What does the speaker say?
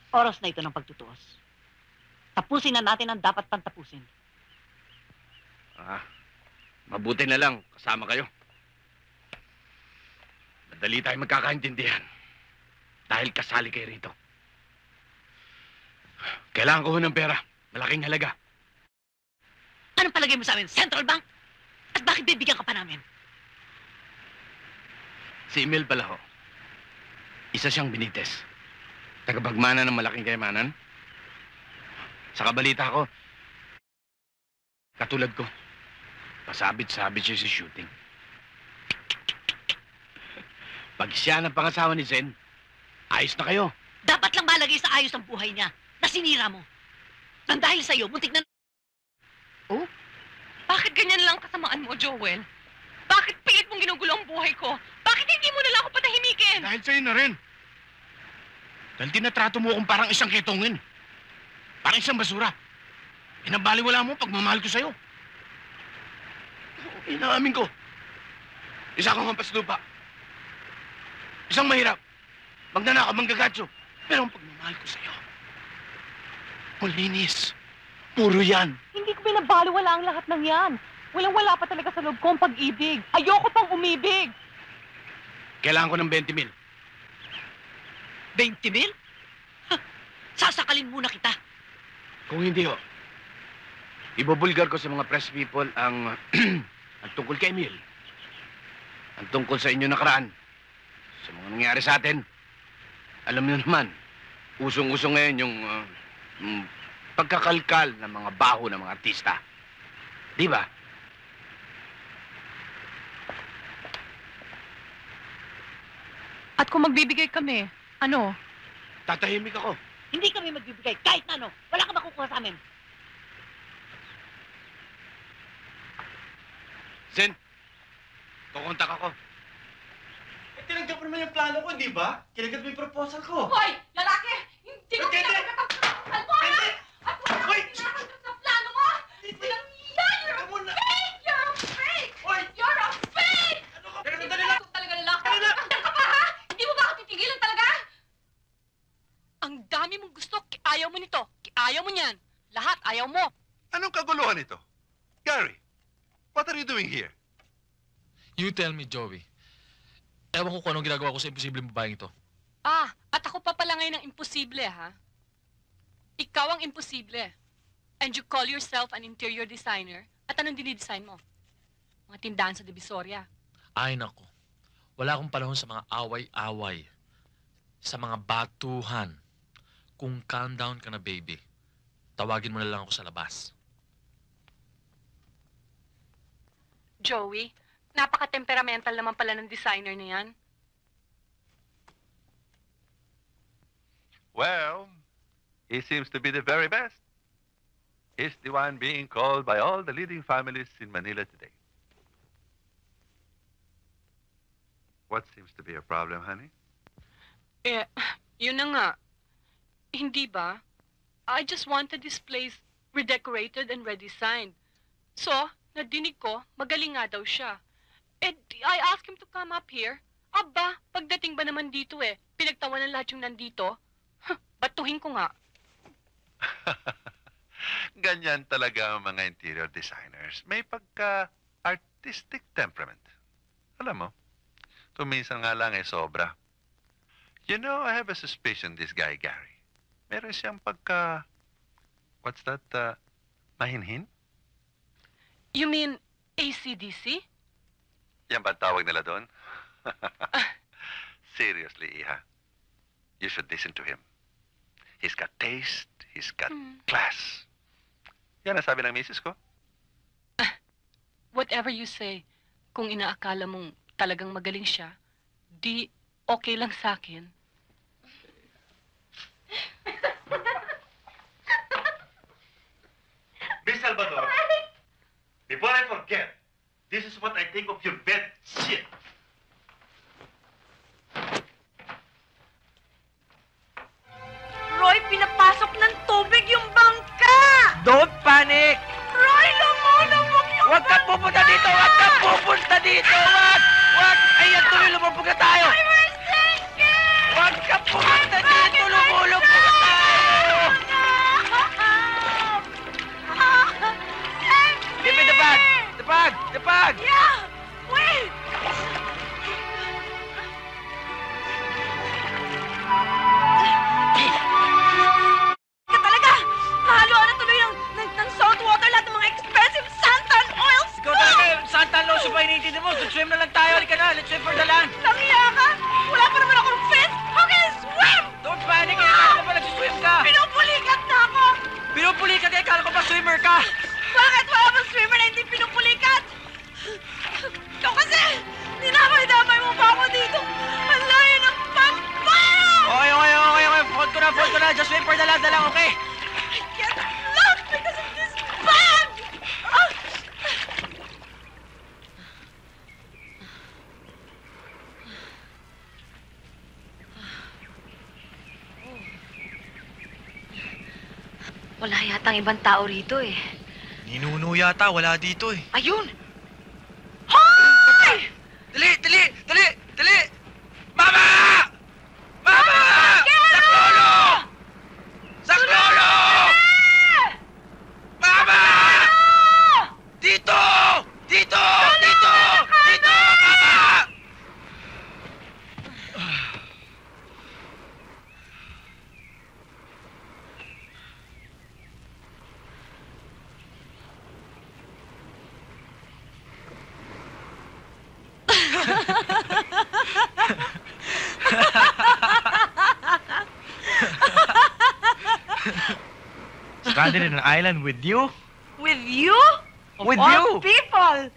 Oras na ito ng pagtutuos. Tapusin na natin ang dapat pang tapusin. Mabuti na lang kasama kayo. Madali tayo magkakaintindihan. Dahil kasali kayo rito. Kailangan ko ng pera. Malaking halaga. Anong palagay mo sa amin? Central Bank? At bakit bibigyan ka pa namin? Si Emil pala ho. Isa siyang Benitez. Tagapagmana ng malaking kayamanan. Sa kabalita ko, katulad ko, pasabit-sabit siya sa shooting. Pag siya ng pangasawa ni Zen, ayos na kayo. Dapat lang malagay sa ayos ang buhay niya na sinira mo. Nang dahil sa'yo, muntik na... Oh? Bakit ganyan lang kasamaan mo, Joel? Bakit pilit mong ginugulo ang buhay ko? Bakit hindi mo na lang ako patahimikin? Dahil sa'yo na rin. Dahil tinatrato mo akong parang isang ketongin. Parang isang basura. Pinabaliwala mo pagmamahal ko sa'yo. Inaamin ko. Isa akong hampaslupa. Isang mahirap. Magnanakaw, manggagatso. Pero ang pagmamahal ko sa'yo, malinis. Puro yan. Hindi ko binabaliwala ang lahat ng yan. Walang-wala pa talaga sa loob ko ang pag-ibig. Ayoko pang umibig. Kailangan ko ng 20,000. 20,000? Sasakalin muna kita. Kung hindi ho, ibubulgar ko sa mga press people ang ang tungkol kay Emil. Ang tungkol sa inyo nakaraan. Sa mga nangyari sa atin. Alam niyo naman, usong-usong ngayon yung pagkakalkal ng mga baho ng mga artista. Di ba? At kung magbibigay kami, ano? Tatahimik ako. Hindi kami magbibigay kahit na ano. Wala ka makukuha sa amin. Zen, kukontak ako. Tinanggap mo naman yung plano ko, di ba? Kinagat mo yung proposal ko. Hoy! Lalaki! Hindi ko Hindi! pinapagkakalpuhan mo, ha? At wala Hoy! kang pinapagkat sa plano mo! Walang yan! You're a Muna! fake! You're a fake! Hoy! You're a fake! Ano ka? Hindi Teka, mo dali na lang! ako talaga lalaki. Dali lang! Hanggang ka pa, ha? Hindi mo ba ako titigilan talaga? Ang dami mong gusto. Ayaw mo nito. Ayaw mo niyan. Lahat ayaw mo. Anong kaguluhan ito? Gary, what are you doing here? You tell me, Joey. Ewan ko kung anong ginagawa ko sa imposibleng babaeng ito. At ako pa pala ngayon ang imposible, ha? Ikaw ang imposible. And you call yourself an interior designer. At anong dinidesign mo? Mga tindahan sa Divisoria. Ay, nako. Wala akong panahon sa mga away-away. Sa mga batuhan. Kung calm down ka na, baby, tawagin mo na lang ako sa labas. Joey, napaka-temperamental naman pala ng designer na yan. Well, he seems to be the very best. He's the one being called by all the leading families in Manila today. What seems to be a problem, honey? Yun na nga. Hindi ba? I just wanted this place redecorated and redesigned. So, nadinig ko, magaling nga daw siya. And I asked him to come up here. Aba, pagdating ba naman dito pinagtawanan lahat yung nandito? Batuhin ko nga. Ganyan talaga ang mga interior designers. May pagka-artistic temperament. Alam mo, kung minsan nga lang sobra. You know, I have a suspicion this guy, Gary. Meron siyang what's that, mahinhin? You mean AC/DC? Yan ba ang tawag nila doon? Seriously, Iha. You should listen to him. He's got taste, he's got class. Yan ang sabi ng misis ko. Whatever you say, kung inaakala mong talagang magaling siya, di okay lang sa akin. Miss Salvador, before I forget, this is what I think of your bed shit. Roy, pinapasok ng tubig yung bangka! Don't panic! Roy, lumunong mo yung Huwag kang pupunta dito! Huwag kang pupunta dito! Huwag! Huwag! Ayan, tuloy lumubog na tayo! We're sinking! Huwag kang pumunta dito! Lumulubog na tayo! land tayo. Halika na. Let's swim for the land. Nangiya ka? Wala pa naman akong fins! How can I swim? Don't panic. Kaya ko pa nagsiswim ka. Pinupulikat na ako! Pinupulikat ka. Kala ko pa swimmer ka. Bakit wala bang swimmer na hindi pinupulikat? Ikaw kasi, dinamay-damay mo pa ako dito. Ang layo ng pampaya! Okay. Fold ko na. Just wait for the land na lang, okay? I can't laugh because of this bag! Ah! Wala yatang ibang tao rito eh. Ninuno yata, wala dito eh. Ayun! Hoy! Dali! Mama! Mama! Saklolo! Saklolo! Mama! Dito! Mama! Stranded in an island with you? With you? With All you? people!